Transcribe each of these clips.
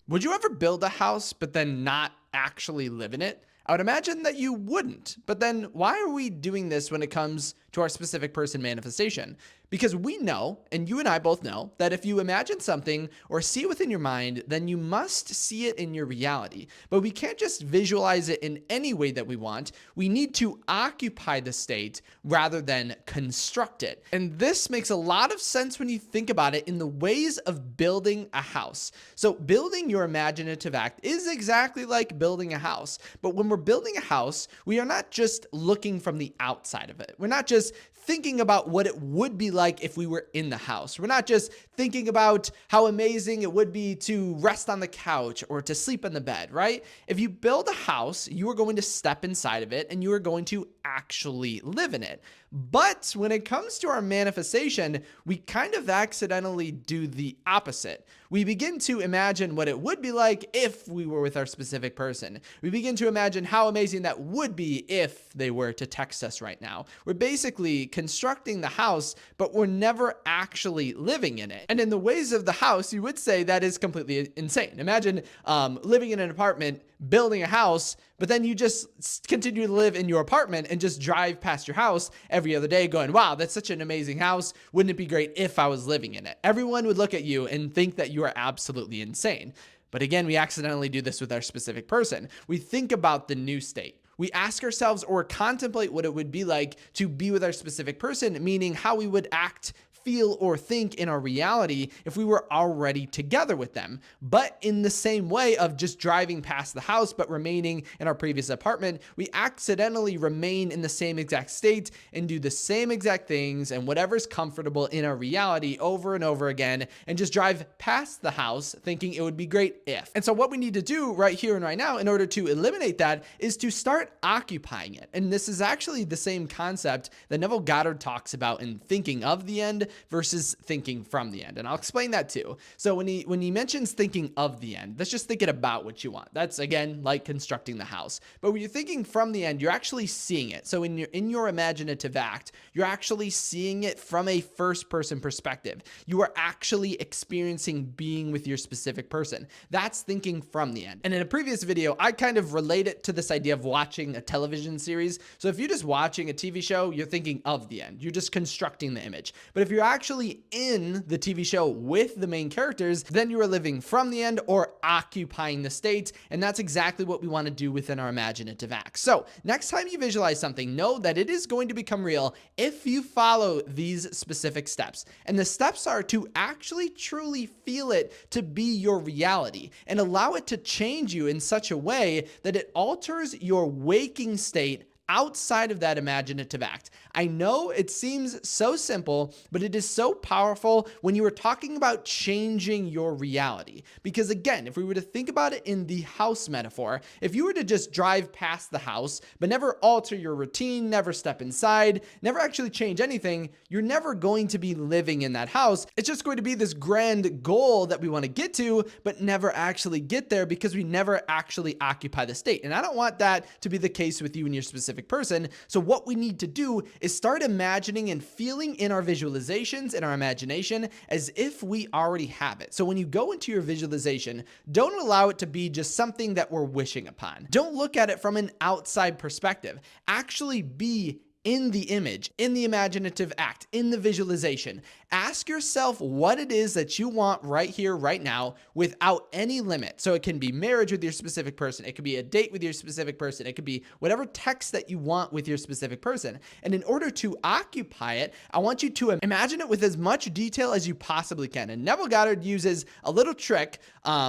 Would you ever build a house but then not actually live in it? I would imagine that you wouldn't. But then why are we doing this when it comes to our specific person manifestation? Because we know, and you and I both know, that if you imagine something or see it within your mind, then you must see it in your reality. But we can't just visualize it in any way that we want. We need to occupy the state rather than construct it. And this makes a lot of sense when you think about it in the ways of building a house. So building your imaginative act is exactly like building a house. But when we're building a house, we are not just looking from the outside of it. We're not just thinking about what it would be like if we were in the house. We're not just thinking about how amazing it would be to rest on the couch or to sleep in the bed, right? If you build a house, you are going to step inside of it and you are going to actually live in it. But when it comes to our manifestation, we kind of accidentally do the opposite. We begin to imagine what it would be like if we were with our specific person. We begin to imagine how amazing that would be if they were to text us right now. We're basically constructing the house, but we're never actually living in it. And in the ways of the house, you would say that is completely insane. Imagine living in an apartment, building a house, but then you just continue to live in your apartment and just drive past your house every other day going, wow, that's such an amazing house. Wouldn't it be great if I was living in it? Everyone would look at you and think that you are absolutely insane. But again, we accidentally do this with our specific person. We think about the new state. We ask ourselves or contemplate what it would be like to be with our specific person, meaning how we would act, feel, or think in our reality if we were already together with them. But in the same way of just driving past the house but remaining in our previous apartment, we accidentally remain in the same exact state and do the same exact things and whatever's comfortable in our reality over and over again and just drive past the house thinking it would be great if. And so what we need to do right here and right now in order to eliminate that is to start occupying it. And this is actually the same concept that Neville Goddard talks about in Thinking of the End versus thinking from the end. And I'll explain that too. So when he mentions thinking of the end, that's just thinking about what you want. That's again, like constructing the house. But when you're thinking from the end, you're actually seeing it. So in your imaginative act, you're actually seeing it from a first person perspective. You are actually experiencing being with your specific person. That's thinking from the end. And in a previous video, I kind of relate it to this idea of watching a television series. So if you're just watching a TV show, you're thinking of the end. You're just constructing the image. But if you're actually in the TV show with the main characters, then you are living from the end or occupying the state. And that's exactly what we want to do within our imaginative act. So next time you visualize something, know that it is going to become real if you follow these specific steps. And the steps are to actually truly feel it to be your reality and allow it to change you in such a way that it alters your waking state outside of that imaginative act. I know it seems so simple, but it is so powerful when you are talking about changing your reality. Because again, if we were to think about it in the house metaphor, if you were to just drive past the house, but never alter your routine, never step inside, never actually change anything, you're never going to be living in that house. It's just going to be this grand goal that we want to get to, but never actually get there because we never actually occupy the state. And I don't want that to be the case with you and your specific person. So what we need to do is start imagining and feeling in our visualizations and our imagination as if we already have it. So when you go into your visualization, don't allow it to be just something that we're wishing upon. Don't look at it from an outside perspective. Actually be in the image, in the imaginative act, in the visualization. Ask yourself what it is that you want right here, right now, without any limit. So it can be marriage with your specific person. It could be a date with your specific person. It could be whatever text that you want with your specific person. And in order to occupy it, I want you to imagine it with as much detail as you possibly can. And Neville Goddard uses a little trick,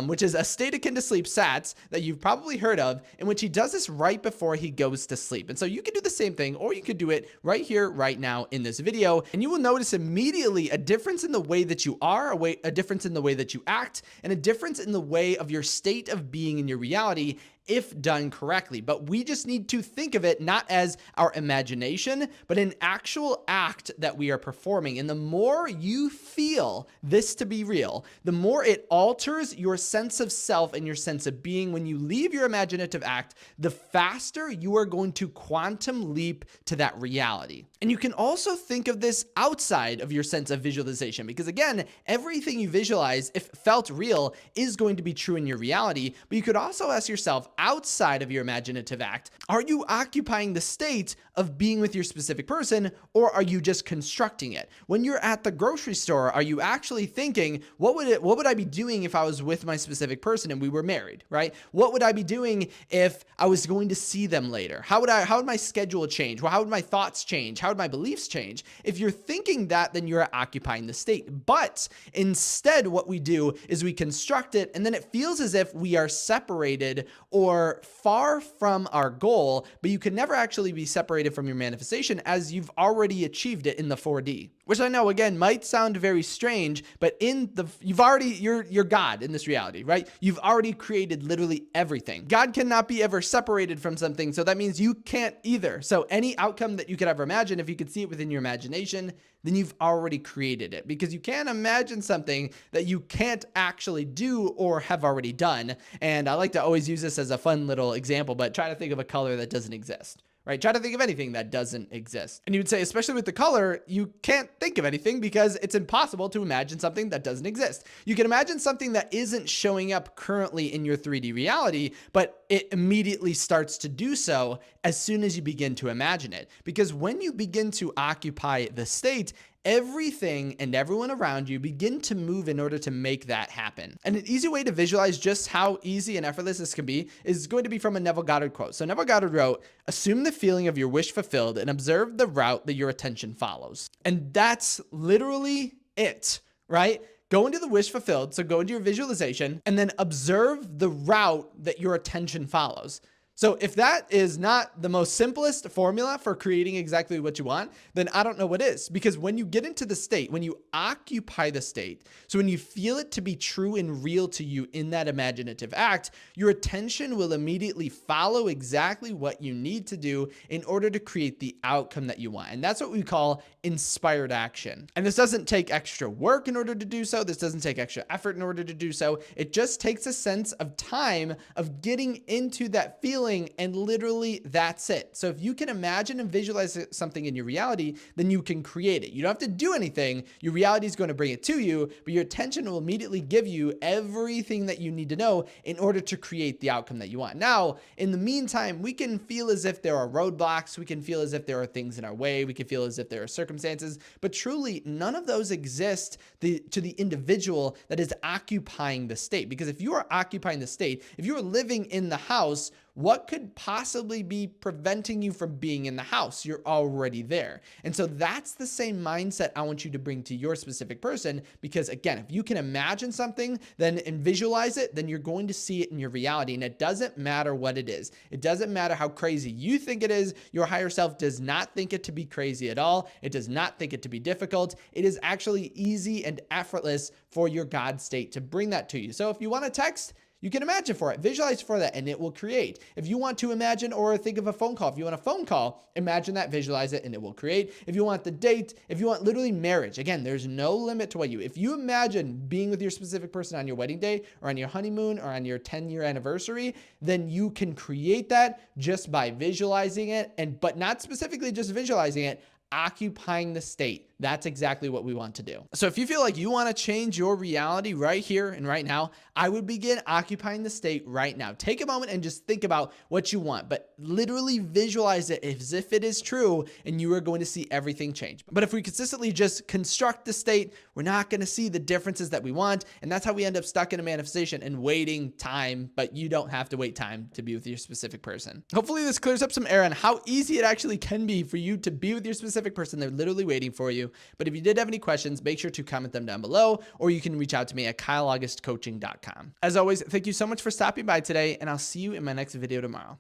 which is a state akin to sleep, SATS, that you've probably heard of, in which he does this right before he goes to sleep. And so you can do the same thing, or you could do it right here, right now in this video, and you will notice immediately a difference in the way that you are, a difference in the way that you act, and a difference in the way of your state of being in your reality if done correctly. But we just need to think of it not as our imagination, but an actual act that we are performing. And the more you feel this to be real, the more it alters your sense of self and your sense of being. When you leave your imaginative act, the faster you are going to quantum leap to that reality. And you can also think of this outside of your sense of visualization, because again, everything you visualize, if felt real, is going to be true in your reality. But you could also ask yourself, outside of your imaginative act, are you occupying the state of being with your specific person, or are you just constructing it? When you're at the grocery store, are you actually thinking, what would I be doing if I was with my specific person and we were married, right? What would I be doing if I was going to see them later? How would my schedule change? Well, how would my thoughts change? How would my beliefs change? If you're thinking that, then you're occupying the state. But instead, what we do is we construct it, and then it feels as if we are separated or far from our goal, but you can never actually be separated from your manifestation, as you've already achieved it in the 4D. Which I know, again, might sound very strange, but you're God in this reality, right? You've already created literally everything. God cannot be ever separated from something, so that means you can't either. So any outcome that you could ever imagine, if you could see it within your imagination, then you've already created it, because you can't imagine something that you can't actually do or have already done. And I like to always use this as a fun little example, but try to think of a color that doesn't exist. Right? Try to think of anything that doesn't exist. And you would say, especially with the color, you can't think of anything because it's impossible to imagine something that doesn't exist. You can imagine something that isn't showing up currently in your 3D reality, but it immediately starts to do so as soon as you begin to imagine it. Because when you begin to occupy the state, everything and everyone around you begin to move in order to make that happen. And an easy way to visualize just how easy and effortless this can be is going to be from a Neville Goddard quote. So Neville Goddard wrote, "Assume the feeling of your wish fulfilled and observe the route that your attention follows." And that's literally it, right? Go into the wish fulfilled. So go into your visualization and then observe the route that your attention follows. So if that is not the most simplest formula for creating exactly what you want, then I don't know what is. Because when you get into the state, when you occupy the state, so when you feel it to be true and real to you in that imaginative act, your attention will immediately follow exactly what you need to do in order to create the outcome that you want. And that's what we call inspired action. And this doesn't take extra work in order to do so. This doesn't take extra effort in order to do so. It just takes a sense of time of getting into that feeling, and literally that's it. So if you can imagine and visualize something in your reality, then you can create it. You don't have to do anything. Your reality is going to bring it to you, but your attention will immediately give you everything that you need to know in order to create the outcome that you want. Now, in the meantime, we can feel as if there are roadblocks. We can feel as if there are things in our way. We can feel as if there are circumstances, but truly none of those exist to the individual that is occupying the state. Because if you are occupying the state, if you are living in the house, what could possibly be preventing you from being in the house? You're already there. And so that's the same mindset I want you to bring to your specific person, because again, if you can imagine something and visualize it, then you're going to see it in your reality. And it doesn't matter what it is. It doesn't matter how crazy you think it is. Your higher self does not think it to be crazy at all. It does not think it to be difficult. It is actually easy and effortless for your God state to bring that to you. So if you want to text, you can imagine for it, visualize for that, and it will create. If you want to imagine or think of a phone call, if you want a phone call, imagine that, visualize it, and it will create. If you want the date, if you want literally marriage, again, there's no limit to if you imagine being with your specific person on your wedding day or on your honeymoon or on your 10-year anniversary, then you can create that just by visualizing it, but not specifically just visualizing it, occupying the state. That's exactly what we want to do. So if you feel like you want to change your reality right here and right now, I would begin occupying the state right now. Take a moment and just think about what you want, but literally visualize it as if it is true, and you are going to see everything change. But if we consistently just construct the state, we're not going to see the differences that we want. And that's how we end up stuck in a manifestation and waiting time, but you don't have to wait time to be with your specific person. Hopefully this clears up some air on how easy it actually can be for you to be with your specific person. They're literally waiting for you. But if you did have any questions, make sure to comment them down below, or you can reach out to me at kyleaugustcoaching.com. As always, thank you so much for stopping by today, and I'll see you in my next video tomorrow.